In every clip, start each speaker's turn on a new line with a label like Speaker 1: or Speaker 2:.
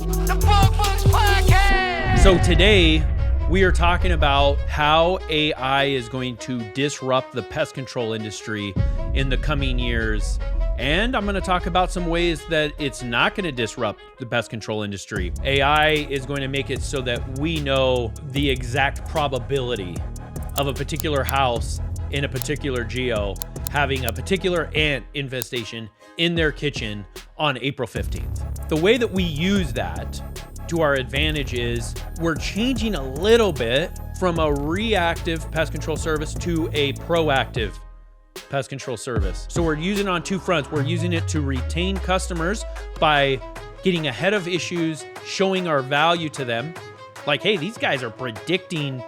Speaker 1: The Bug Bux Podcast!
Speaker 2: So today, we are talking about how AI is going to disrupt the pest control industry in the coming years. And I'm going to talk about some ways that it's not going to disrupt the pest control industry. AI is going to make it so that we know the exact probability of a particular house in a particular geo having a particular ant infestation in their kitchen on April 15th. The way that we use that to our advantage is we're changing a little bit from a reactive pest control service to a proactive pest control service. So we're using it on two fronts. We're using it to retain customers by getting ahead of issues, showing our value to them. Like, hey, these guys are predicting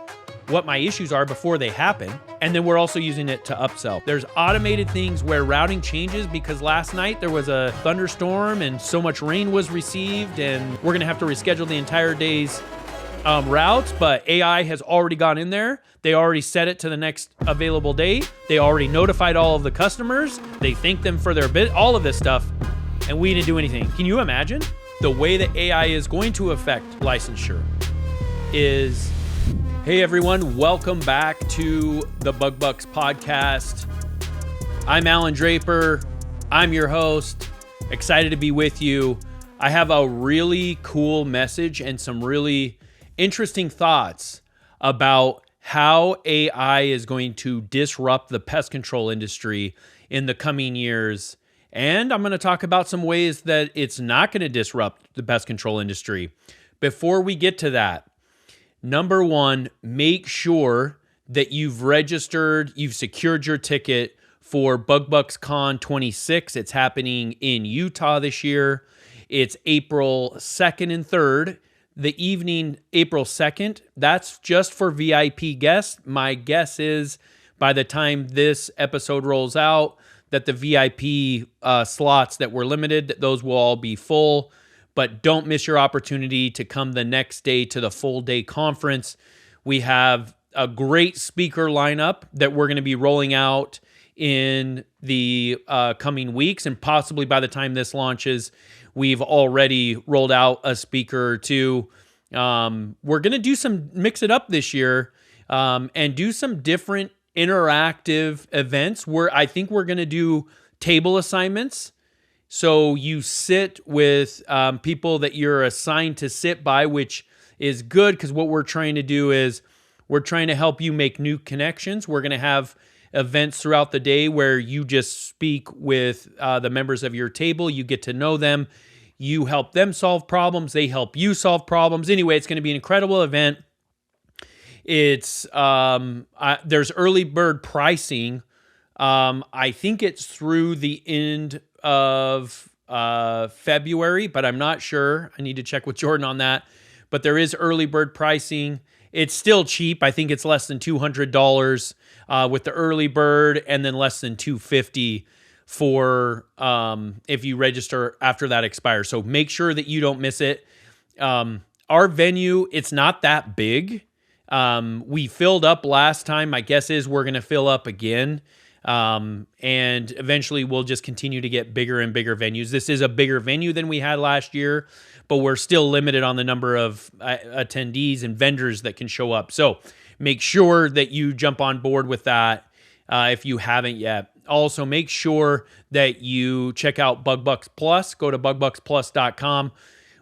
Speaker 2: what my issues are before they happen. And then we're also using it to upsell. There's automated things where routing changes because last night there was a thunderstorm and so much rain was received and we're gonna have to reschedule the entire day's routes, but AI has already gone in there. They already set it to the next available date. They already notified all of the customers. They thanked them for their bid, all of this stuff, and we didn't do anything. Can you imagine? The way that AI is going to affect licensure is, hey everyone, welcome back to the Bug Bux Podcast. I'm Allan Draper. I'm your host. Excited to be with you. I have a really cool message and some really interesting thoughts about how AI is going to disrupt the pest control industry in the coming years. And I'm going to talk about some ways that it's not going to disrupt the pest control industry. Before we get to that, number one, make sure that you've registered, you've secured your ticket for Bug Bux Con 26. It's happening in Utah this year. It's April 2nd and 3rd. The evening, April 2nd, that's just for VIP guests. My guess is by the time this episode rolls out, that the VIP slots that were limited, those will all be full. But don't miss your opportunity to come the next day to the full day conference. We have a great speaker lineup that we're going to be rolling out in the coming weeks. And possibly by the time this launches, we've already rolled out a speaker or two. We're going to mix it up this year and do some different interactive events where I think we're going to do table assignments. So you sit with people that you're assigned to sit by, which is good because what we're trying to do is we're trying to help you make new connections. We're going to have events throughout the day where you just speak with the members of your table. You get to know them. You help them solve problems. They help you solve problems. Anyway, it's going to be an incredible event. It's there's early bird pricing. I think it's through the end of February, but I'm not sure. I need to check with Jordan on that. But there is early bird pricing. It's still cheap. I think it's less than $200 with the early bird, and then less than $250 for if you register after that expires. So make sure that you don't miss it. Our venue, it's not that big. We filled up last time. My guess is we're going to fill up again. And eventually we'll just continue to get bigger and bigger venues. This is a bigger venue than we had last year, but we're still limited on the number of attendees and vendors that can show up. So make sure that you jump on board with that if you haven't yet. Also, make sure that you check out Bug Bux Plus. Go to bugbuxplus.com.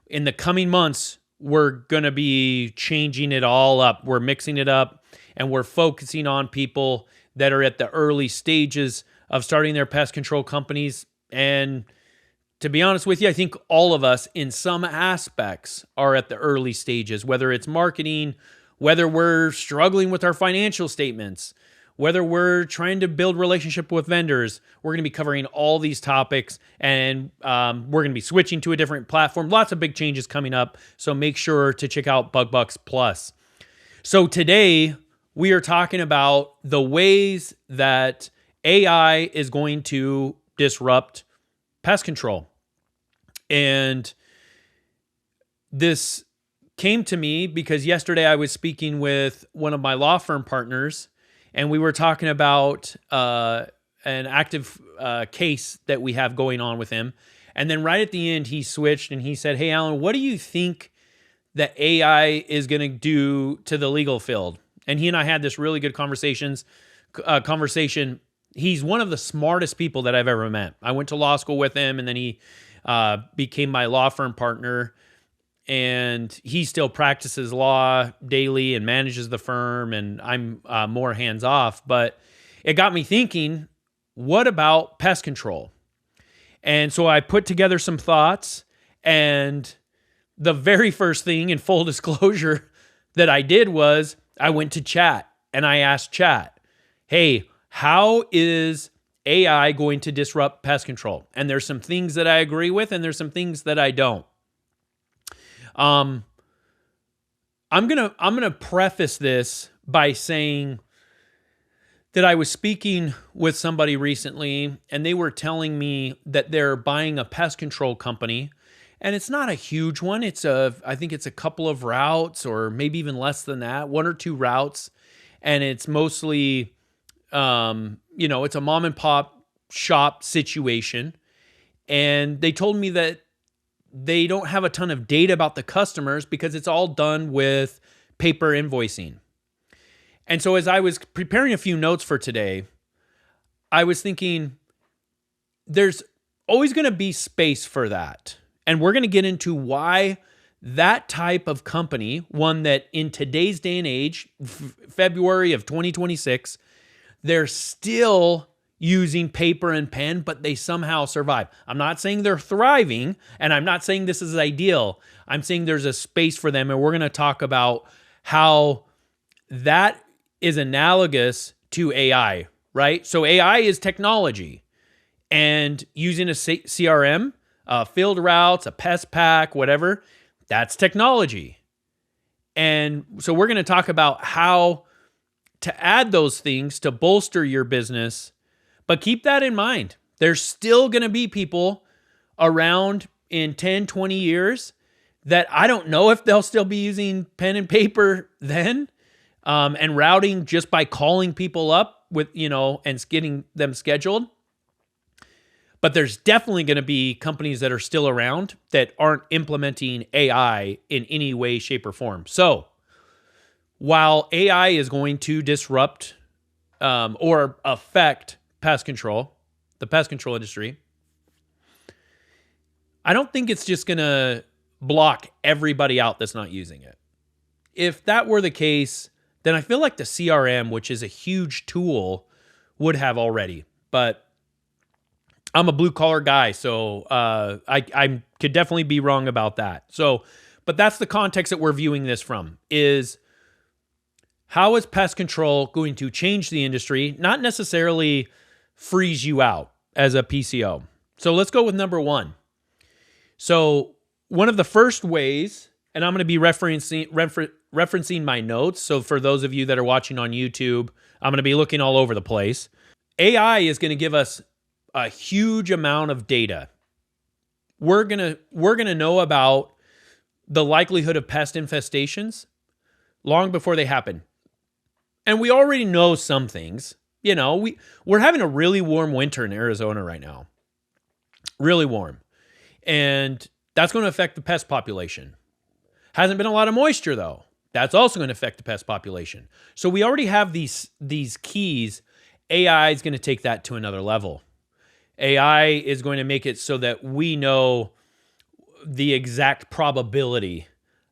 Speaker 2: In the coming months, we're going to be changing it all up. We're mixing it up, and we're focusing on people that are at the early stages of starting their pest control companies. And to be honest with you, I think all of us in some aspects are at the early stages, whether it's marketing, whether we're struggling with our financial statements, whether we're trying to build relationship with vendors. We're going to be covering all these topics, and we're going to be switching to a different platform. Lots of big changes coming up, so make sure to check out Bug Bux Plus. So today, we are talking about the ways that AI is going to disrupt pest control. And this came to me because yesterday I was speaking with one of my law firm partners, and we were talking about an active case that we have going on with him. And then right at the end, he switched and he said, "Hey, Allan, what do you think that AI is going to do to the legal field?" And he and I had this really good conversation. He's one of the smartest people that I've ever met. I went to law school with him, and then he became my law firm partner. And he still practices law daily and manages the firm, and I'm more hands-off. But it got me thinking, what about pest control? And so I put together some thoughts, and the very first thing, in full disclosure, that I did was I went to chat, and I asked chat, hey, how is AI going to disrupt pest control? And there's some things that I agree with, and there's some things that I don't. I'm gonna preface this by saying that I was speaking with somebody recently, and they were telling me that they're buying a pest control company, and it's not a huge one. I think it's a couple of routes, or maybe even less than that, 1 or 2 routes, and it's mostly, it's a mom and pop shop situation. And they told me that they don't have a ton of data about the customers because it's all done with paper invoicing. And so as I was preparing a few notes for today, I was thinking there's always going to be space for that. And we're going to get into why that type of company, one that in today's day and age, February of 2026, they're still using paper and pen, but they somehow survive. I'm not saying they're thriving, and I'm not saying this is ideal. I'm saying there's a space for them, and we're going to talk about how that is analogous to AI, right? So AI is technology, and using a CRM, field routes, a pest pack, whatever, that's technology. And so we're going to talk about how to add those things to bolster your business. But keep that in mind. There's still going to be people around in 10, 20 years that I don't know if they'll still be using pen and paper then, and routing just by calling people up with, and getting them scheduled. But there's definitely going to be companies that are still around that aren't implementing AI in any way, shape, or form. So while AI is going to disrupt or affect pest control, the pest control industry, I don't think it's just going to block everybody out that's not using it. If that were the case, then I feel like the CRM, which is a huge tool, would have already. But I'm a blue collar guy, so I could definitely be wrong about that. So, but that's the context that we're viewing this from, is how is pest control going to change the industry, not necessarily freeze you out as a PCO. So let's go with number 1. So one of the first ways, and I'm going to be referencing my notes. So for those of you that are watching on YouTube, I'm going to be looking all over the place. AI is going to give us a huge amount of data. We're going to know about the likelihood of pest infestations long before they happen. And we already know some things. We're having a really warm winter in Arizona right now. Really warm. And that's going to affect the pest population. Hasn't been a lot of moisture though. That's also going to affect the pest population. So we already have these keys. AI is going to take that to another level. AI is going to make it so that we know the exact probability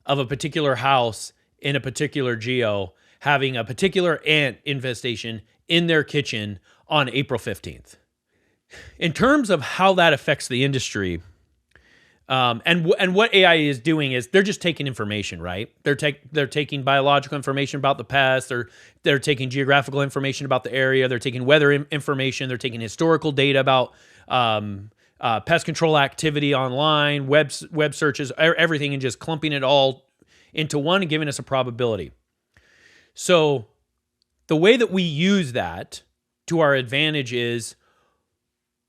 Speaker 2: of a particular house in a particular geo having a particular ant infestation in their kitchen on April 15th. In terms of how that affects the industry, and what AI is doing is they're just taking information, right? They're taking biological information about the pest, they're taking geographical information about the area, they're taking weather information, they're taking historical data about pest control activity online, web searches, everything, and just clumping it all into one and giving us a probability. So the way that we use that to our advantage is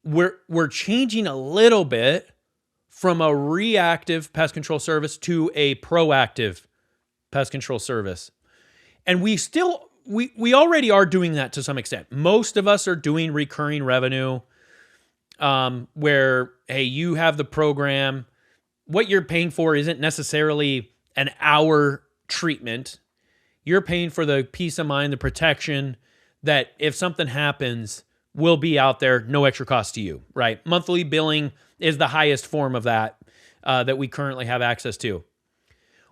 Speaker 2: we're changing a little bit from a reactive pest control service to a proactive pest control service. And we already are doing that to some extent. Most of us are doing recurring revenue. where, hey, you have the program. What you're paying for isn't necessarily an hour treatment. You're paying for the peace of mind, the protection that if something happens, will be out there, no extra cost to you, right? Monthly billing is the highest form of that that we currently have access to.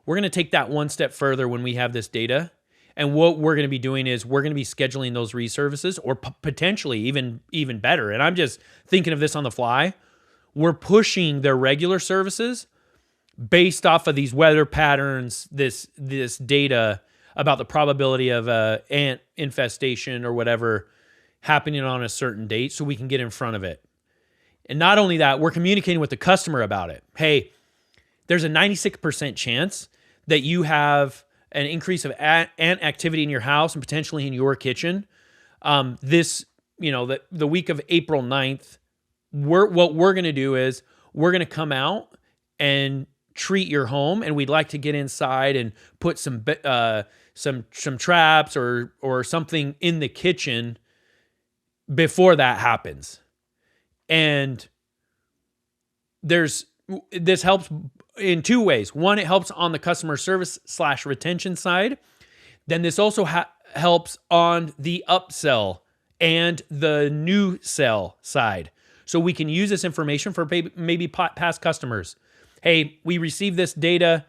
Speaker 2: We're going to take that one step further when we have this data. And what we're going to be doing is we're going to be scheduling those reservices, or potentially even better. And I'm just thinking of this on the fly. We're pushing their regular services based off of these weather patterns, this data about the probability of ant infestation or whatever happening on a certain date, so we can get in front of it. And not only that, we're communicating with the customer about it. Hey, there's a 96% chance that you have an increase of ant activity in your house and potentially in your kitchen. The week of April 9th, what we're going to do is we're going to come out and treat your home, and we'd like to get inside and put some traps or something in the kitchen before that happens. And this helps in two ways. One, it helps on the customer service / retention side. Then this also helps on the upsell and the new sell side. So we can use this information for maybe past customers. Hey, we received this data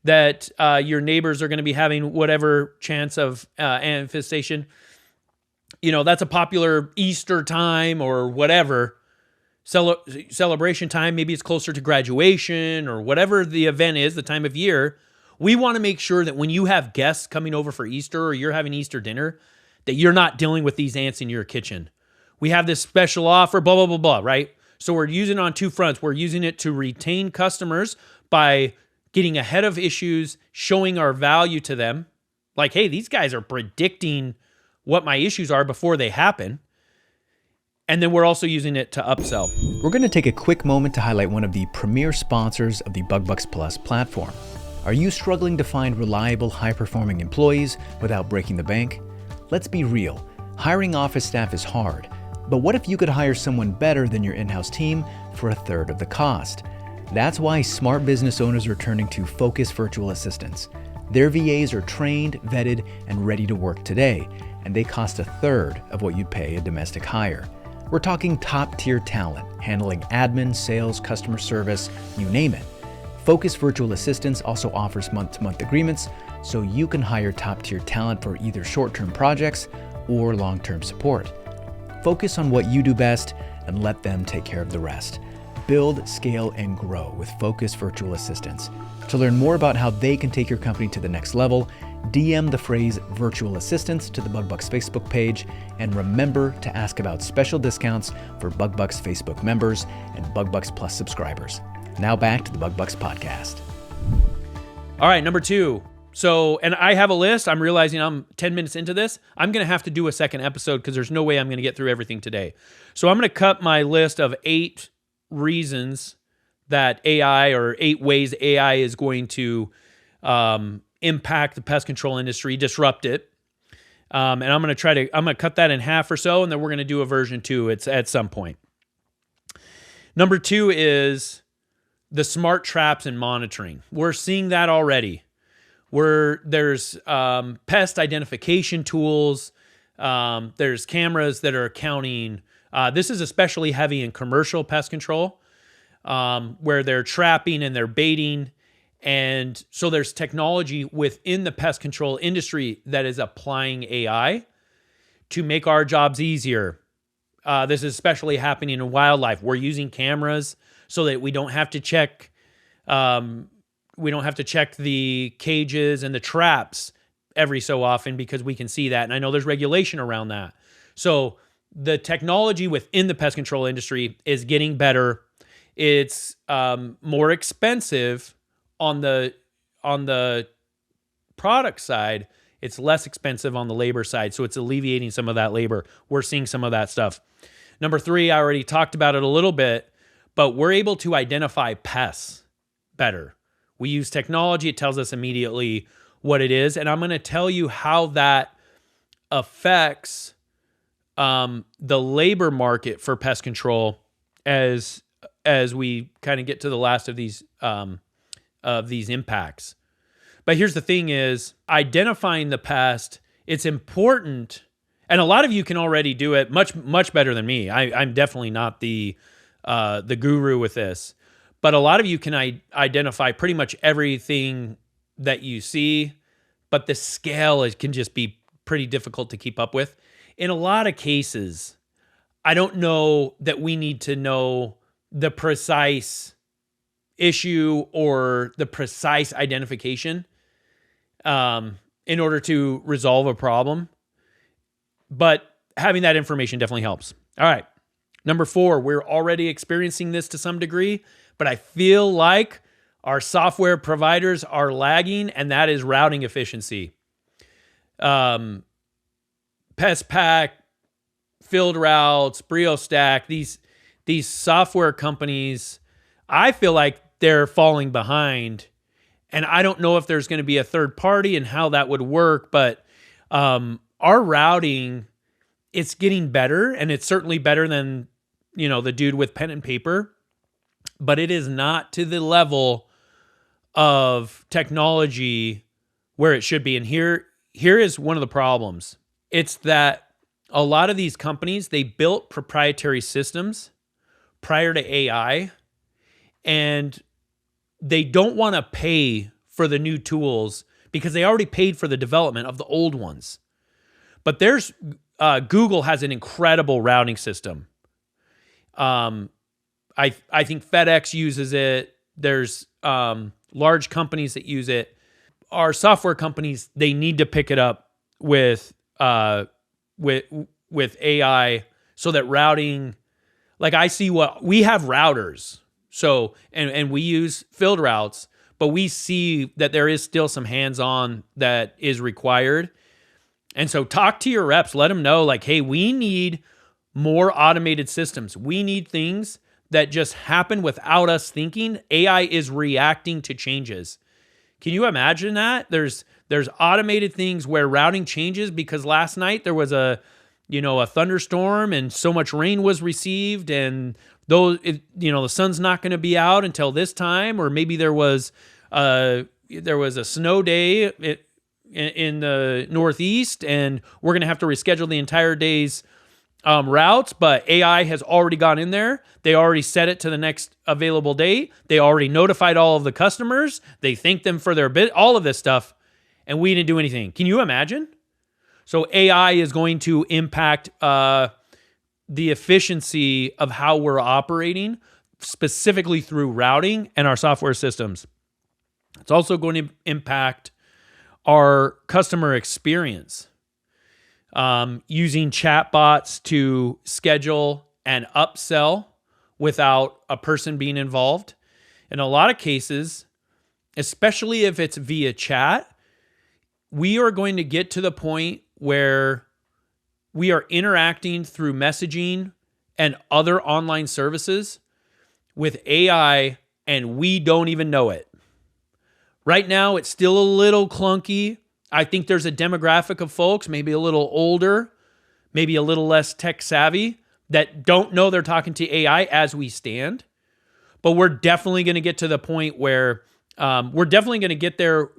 Speaker 2: that your neighbors are going to be having whatever chance of ant infestation. That's a popular Easter time or whatever. Celebration time, maybe it's closer to graduation or whatever the event is, the time of year. We want to make sure that when you have guests coming over for Easter or you're having Easter dinner, that you're not dealing with these ants in your kitchen. We have this special offer, blah, blah, blah, blah, right? So we're using it on two fronts. We're using it to retain customers by getting ahead of issues, showing our value to them. Like, hey, these guys are predicting what my issues are before they happen. And then we're also using it to upsell.
Speaker 3: We're going to take a quick moment to highlight one of the premier sponsors of the Bug Bux Plus platform. Are you struggling to find reliable, high-performing employees without breaking the bank? Let's be real. Hiring office staff is hard. But what if you could hire someone better than your in-house team for a third of the cost? That's why smart business owners are turning to Focus Virtual Assistants. Their VAs are trained, vetted, and ready to work today, and they cost a third of what you'd pay a domestic hire. We're talking top-tier talent, handling admin, sales, customer service, you name it. Focus Virtual Assistants also offers month-to-month agreements, so you can hire top-tier talent for either short-term projects or long-term support. Focus on what you do best and let them take care of the rest. Build, scale, and grow with Focus Virtual Assistants. To learn more about how they can take your company to the next level, DM the phrase Virtual Assistants to the Bug Bux Facebook page, and remember to ask about special discounts for Bug Bux Facebook members and Bug Bux Plus subscribers. Now back to the Bug Bux Podcast.
Speaker 2: All right, number 2. So, and I have a list. I'm realizing I'm 10 minutes into this. I'm going to have to do a second episode because there's no way I'm going to get through everything today. So I'm going to cut my list of 8 reasons that AI, or 8 ways AI is going to impact the pest control industry, disrupt it. And I'm going to cut that in half or so, and then we're going to do a version 2 at some point. Number 2 is the smart traps and monitoring. We're seeing that already. There's pest identification tools. There's cameras that are counting. This is especially heavy in commercial pest control, where they're trapping and they're baiting. And so there's technology within the pest control industry that is applying AI to make our jobs easier. This is especially happening in wildlife. We're using cameras so that we don't have to check the cages and the traps every so often, because we can see that. And I know there's regulation around that. So the technology within the pest control industry is getting better. It's more expensive on the product side. It's less expensive on the labor side. So it's alleviating some of that labor. We're seeing some of that stuff. Number 3, I already talked about it a little bit, but we're able to identify pests better. We use technology. It tells us immediately what it is. And I'm going to tell you how that affects the labor market for pest control as we kind of get to the last of these impacts. But here's the thing is identifying the pest, it's important. And a lot of you can already do it much better than me. I'm definitely not the guru with this, but a lot of you can identify pretty much everything that you see, but the scale can just be pretty difficult to keep up with. In a lot of cases, I don't know that we need to know the precise issue or the precise identification in order to resolve a problem. But having that information definitely helps. All right. Number 4, we're already experiencing this to some degree, but I feel like our software providers are lagging, and that is routing efficiency. Pest Pack, Field Routes, BrioStack, these software companies, I feel like they're falling behind. And I don't know if there's going to be a third party and how that would work, but our routing, it's getting better, and it's certainly better than, the dude with pen and paper, but it is not to the level of technology where it should be. And here is one of the problems. It's that a lot of these companies, they built proprietary systems prior to AI, and they don't want to pay for the new tools because they already paid for the development of the old ones. But there's Google has an incredible routing system. I think FedEx uses it. There's large companies that use it. Our software companies, they need to pick it up with AI so that routing, like I see what we have routers. So, and we use field routes, but we see that there is still some hands-on that is required. And so talk to your reps, let them know like, hey, we need more automated systems. We need things that just happen without us thinking. AI is reacting to changes. Can you imagine that? There's automated things where routing changes because last night there was a thunderstorm and so much rain was received, and the sun's not going to be out until this time, or maybe there was a snow day in the Northeast, and we're going to have to reschedule the entire day's routes, but AI has already gone in there. They already set it to the next available date. They already notified all of the customers. They thanked them for their bid, all of this stuff, and we didn't do anything. Can you imagine? So AI is going to impact the efficiency of how we're operating, specifically through routing and our software systems. It's also going to impact our customer experience. Using chatbots to schedule and upsell without a person being involved. In a lot of cases, especially if it's via chat, we are going to get to the point where we are interacting through messaging and other online services with AI, and we don't even know it. Right now, it's still a little clunky. I think there's a demographic of folks, maybe a little older, maybe a little less tech savvy, that don't know they're talking to AI as we stand. But we're definitely going to get to the point where we're definitely going to get there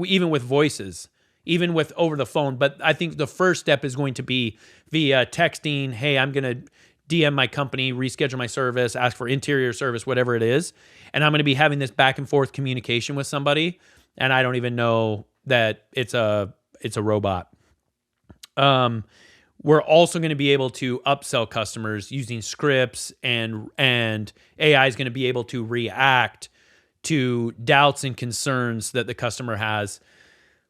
Speaker 2: even with voices, even with over the phone. But I think the first step is going to be via texting. Hey, I'm going to DM my company, reschedule my service, ask for interior service, whatever it is. And I'm going to be having this back and forth communication with somebody, and I don't even know that it's a robot. We're also going to be able to upsell customers using scripts, and AI is going to be able to react to doubts and concerns that the customer has,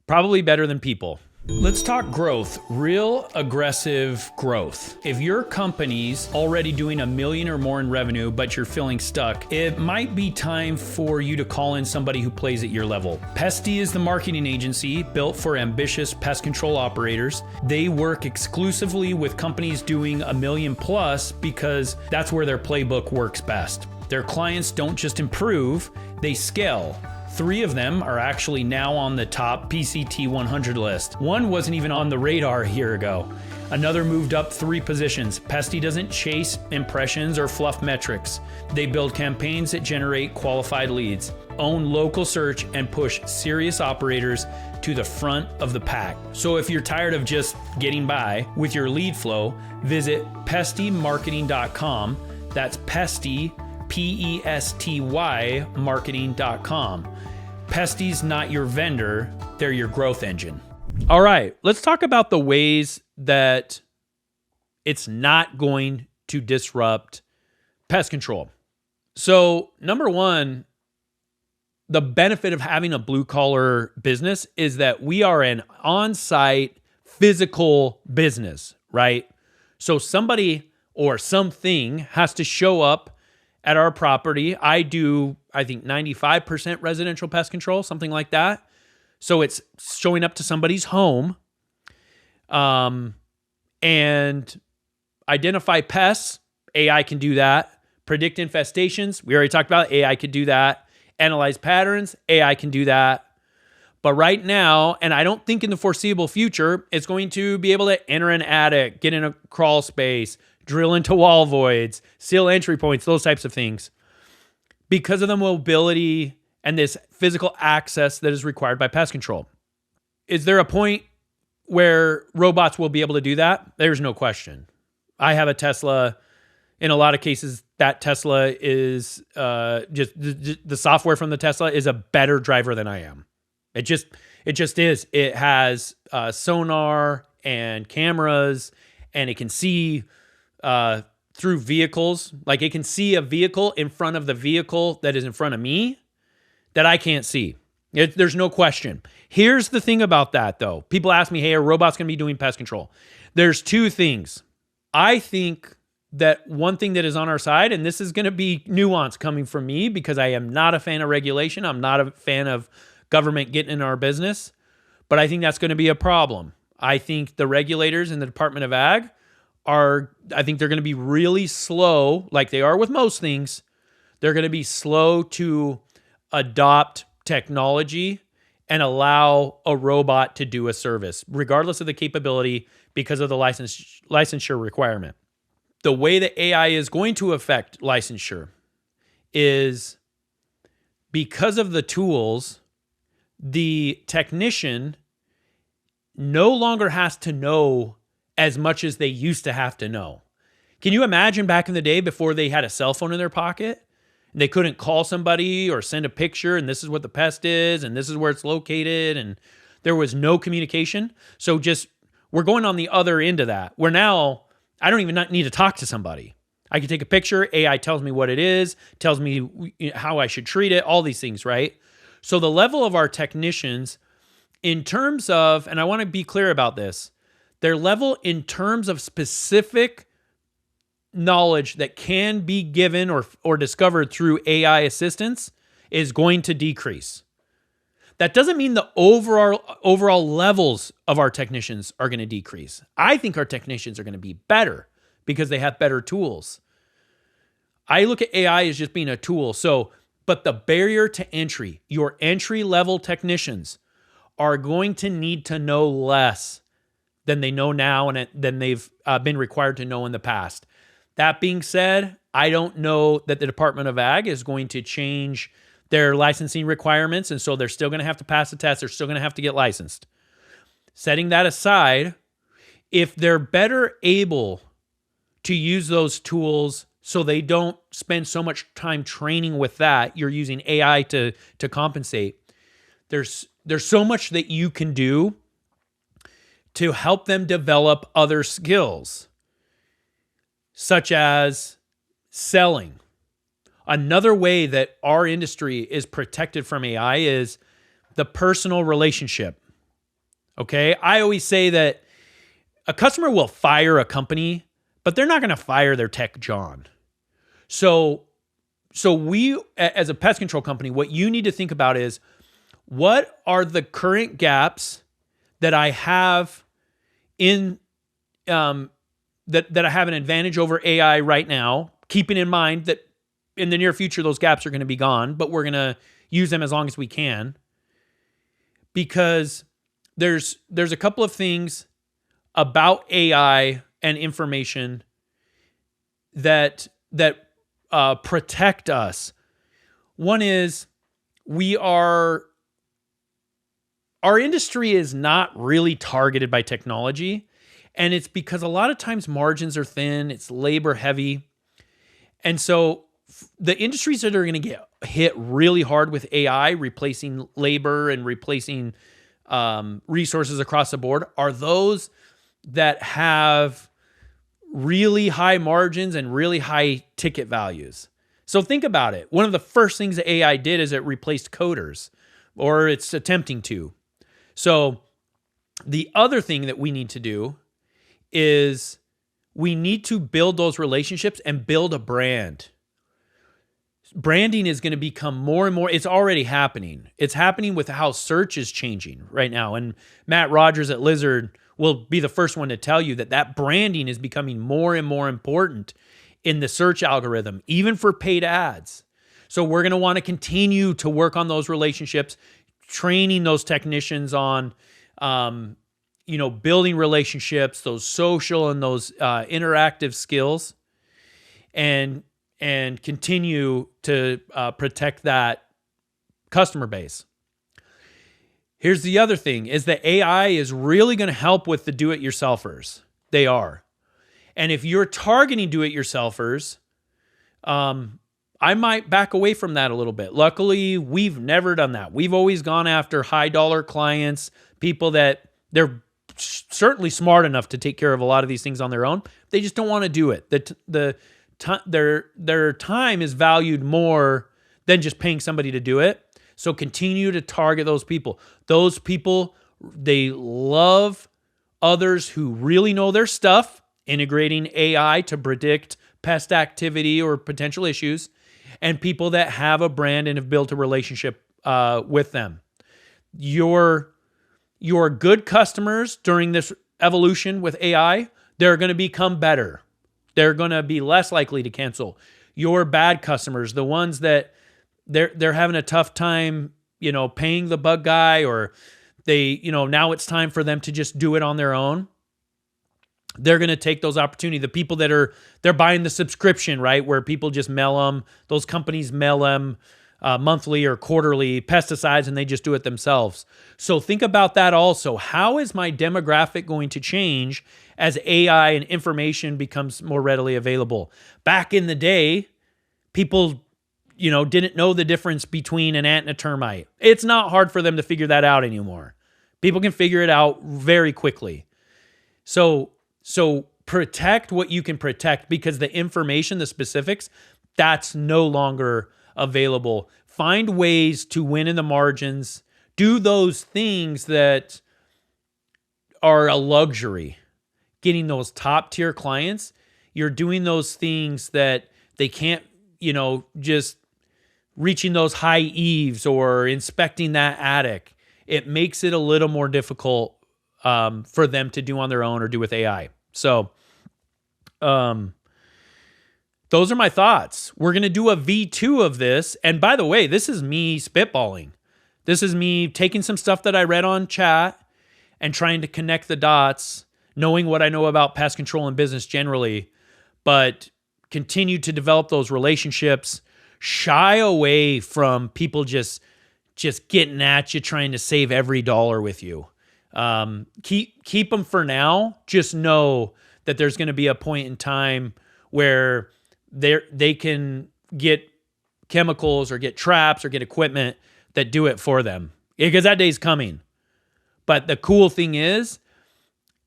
Speaker 2: probably better than people. Let's talk growth, real aggressive growth. If your company's already doing $1 million or more in revenue, but you're feeling stuck, it might be time for you to call in somebody who plays at your level. Pesty is the marketing agency built for ambitious pest control operators. They work exclusively with companies doing $1 million plus because that's where their playbook works best. Their clients don't just improve, they scale 3 of them are actually now on the top PCT 100 list. One wasn't even on the radar a year ago. Another moved up 3 positions. Pesty doesn't chase impressions or fluff metrics. They build campaigns that generate qualified leads, own local search, and push serious operators to the front of the pack. So if you're tired of just getting by with your lead flow, visit pestymarketing.com. That's Pesty, Pesty marketing.com. Pesty's not your vendor, they're your growth engine. All right, let's talk about the ways that it's not going to disrupt pest control. So, number one, the benefit of having a blue collar business is that we are an on-site physical business, right? So somebody or something has to show up at our property. I think 95% residential pest control, something like that. So it's showing up to somebody's home and identify pests. AI can do that. Predict infestations. We already talked about it. AI could do that. Analyze patterns. AI can do that. But right now, and I don't think in the foreseeable future, it's going to be able to enter an attic, get in a crawl space, drill into wall voids, seal entry points, those types of things. Because of the mobility and this physical access that is required by pest control. Is there a point where robots will be able to do that? There's no question. I have a Tesla. In a lot of cases, that Tesla is just the software from the Tesla is a better driver than I am. It just is. It has sonar and cameras, and it can see through vehicles. Like it can see a vehicle in front of the vehicle that is in front of me that I can't see. There's no question. Here's the thing about that, though. People ask me, hey, are robots going to be doing pest control? There's 2 things. I think that one thing that is on our side, and this is going to be nuance coming from me because I am not a fan of regulation. I'm not a fan of government getting in our business, but I think that's going to be a problem. I think the regulators in the Department of Ag I think they're going to be really slow, like they are with most things. They're going to be slow to adopt technology and allow a robot to do a service, regardless of the capability, because of the licensure requirement. The way that AI is going to affect licensure is because of the tools, the technician no longer has to know as much as they used to have to know. Can you imagine back in the day before they had a cell phone in their pocket? And they couldn't call somebody or send a picture, and this is what the pest is, and this is where it's located, and there was no communication. So we're going on the other end of that, where now I don't even need to talk to somebody. I can take a picture, AI tells me what it is, tells me how I should treat it, all these things, right? So the level of our technicians in terms of, and I want to be clear about this, their level in terms of specific knowledge that can be given or discovered through AI assistance is going to decrease. That doesn't mean the overall levels of our technicians are going to decrease. I think our technicians are going to be better because they have better tools. I look at AI as just being a tool. But the barrier to entry, your entry-level technicians are going to need to know less than they know now and than they've been required to know in the past. That being said, I don't know that the Department of Ag is going to change their licensing requirements, and so they're still going to have to pass the test. They're still going to have to get licensed. Setting that aside, if they're better able to use those tools so they don't spend so much time training with that, you're using AI to compensate. There's so much that you can do to help them develop other skills, such as selling. Another way that our industry is protected from AI is the personal relationship. Okay? I always say that a customer will fire a company, but they're not going to fire their tech John. So we, as a pest control company, what you need to think about is, what are the current gaps that I have in that I have an advantage over AI right now, keeping in mind that in the near future those gaps are going to be gone, but we're going to use them as long as we can, because there's a couple of things about AI and information that protect us. One is our industry is not really targeted by technology, and it's because a lot of times margins are thin, it's labor heavy. And so the industries that are going to get hit really hard with AI, replacing labor and replacing resources across the board, are those that have really high margins and really high ticket values. So think about it. One of the first things that AI did is it replaced coders, or it's attempting to. So the other thing that we need to do is we need to build those relationships and build a brand. Branding is going to become more and more, it's already happening. It's happening with how search is changing right now. And Matt Rogers at Lizard will be the first one to tell you that branding is becoming more and more important in the search algorithm, even for paid ads. So we're going to want to continue to work on those relationships, training those technicians on, building relationships, those social and those interactive skills, and continue to protect that customer base. Here's the other thing, is that AI is really going to help with the do-it-yourselfers. They are. And if you're targeting do-it-yourselfers, I might back away from that a little bit. Luckily, we've never done that. We've always gone after high-dollar clients, people that they're certainly smart enough to take care of a lot of these things on their own. They just don't want to do it. Their time is valued more than just paying somebody to do it. So continue to target those people. Those people, they love others who really know their stuff, integrating AI to predict pest activity or potential issues, and people that have a brand and have built a relationship with them. Your good customers during this evolution with AI, they're going to become better. They're going to be less likely to cancel. Your bad customers, the ones that they're having a tough time, paying the bug guy, or they, now it's time for them to just do it on their own. They're going to take those opportunities. The people that they're buying the subscription, right? Where people just mail them, those companies mail them monthly or quarterly pesticides, and they just do it themselves. So think about that also. How is my demographic going to change as AI and information becomes more readily available? Back in the day, people, didn't know the difference between an ant and a termite. It's not hard for them to figure that out anymore. People can figure it out very quickly. So protect what you can protect, because the information, the specifics, that's no longer available. Find ways to win in the margins. Do those things that are a luxury. Getting those top tier clients, you're doing those things that they can't, just reaching those high eaves or inspecting that attic. It makes it a little more difficult for them to do on their own or do with AI. So, those are my thoughts. We're going to do a V2 of this. And by the way, this is me spitballing. This is me taking some stuff that I read on chat and trying to connect the dots, knowing what I know about pest control and business generally, but continue to develop those relationships, shy away from people just getting at you, trying to save every dollar with you. Keep them for now. Just know that there's going to be a point in time where they can get chemicals or get traps or get equipment that do it for them, because that day's coming. But the cool thing is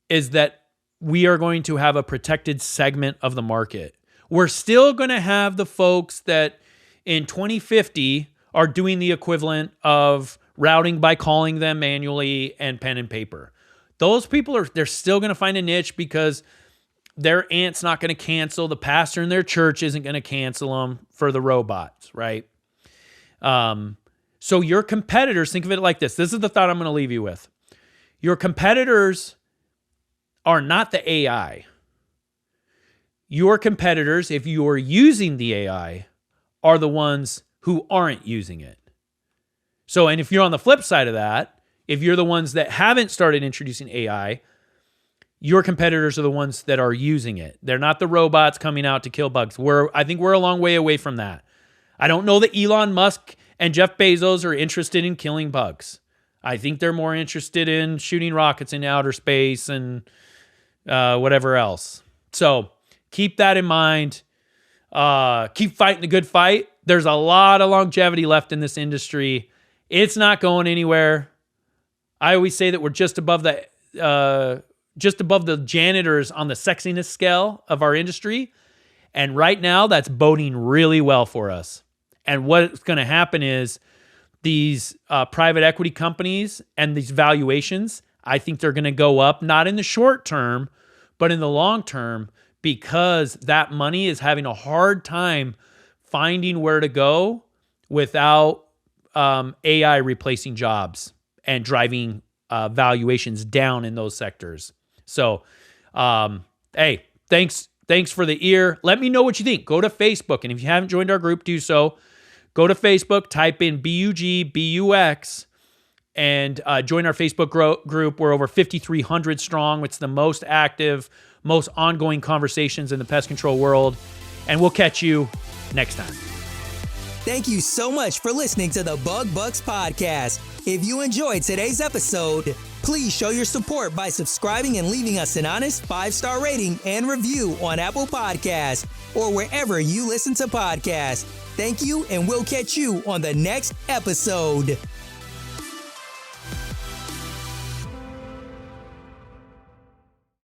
Speaker 2: that we are going to have a protected segment of the market. We're still going to have the folks that in 2050 are doing the equivalent of routing by calling them manually and pen and paper. Those people they're still going to find a niche, because their aunt's not going to cancel. The pastor in their church isn't going to cancel them for the robots, right? So your competitors, think of it like this. This is the thought I'm going to leave you with. Your competitors are not the AI. Your competitors, if you are using the AI, are the ones who aren't using it. So, and if you're on the flip side of that, if you're the ones that haven't started introducing AI, your competitors are the ones that are using it. They're not the robots coming out to kill bugs. I think we're a long way away from that. I don't know that Elon Musk and Jeff Bezos are interested in killing bugs. I think they're more interested in shooting rockets into outer space and whatever else. So keep that in mind. Keep fighting the good fight. There's a lot of longevity left in this industry. It's not going anywhere. I always say that we're just above the janitors on the sexiness scale of our industry. And right now, that's boding really well for us. And what's going to happen is these private equity companies and these valuations, I think they're going to go up, not in the short term, but in the long term, because that money is having a hard time finding where to go without AI replacing jobs and driving valuations down in those sectors. So, hey, thanks for the ear. Let me know what you think. Go to Facebook, and if you haven't joined our group, do so. Go to Facebook, type in BUG, and join our Facebook group. We're over 5,300 strong. It's the most active, most ongoing conversations in the pest control world. And we'll catch you next time.
Speaker 4: Thank you so much for listening to the Bug Bux Podcast. If you enjoyed today's episode, please show your support by subscribing and leaving us an honest 5-star rating and review on Apple Podcasts or wherever you listen to podcasts. Thank you, and we'll catch you on the next episode.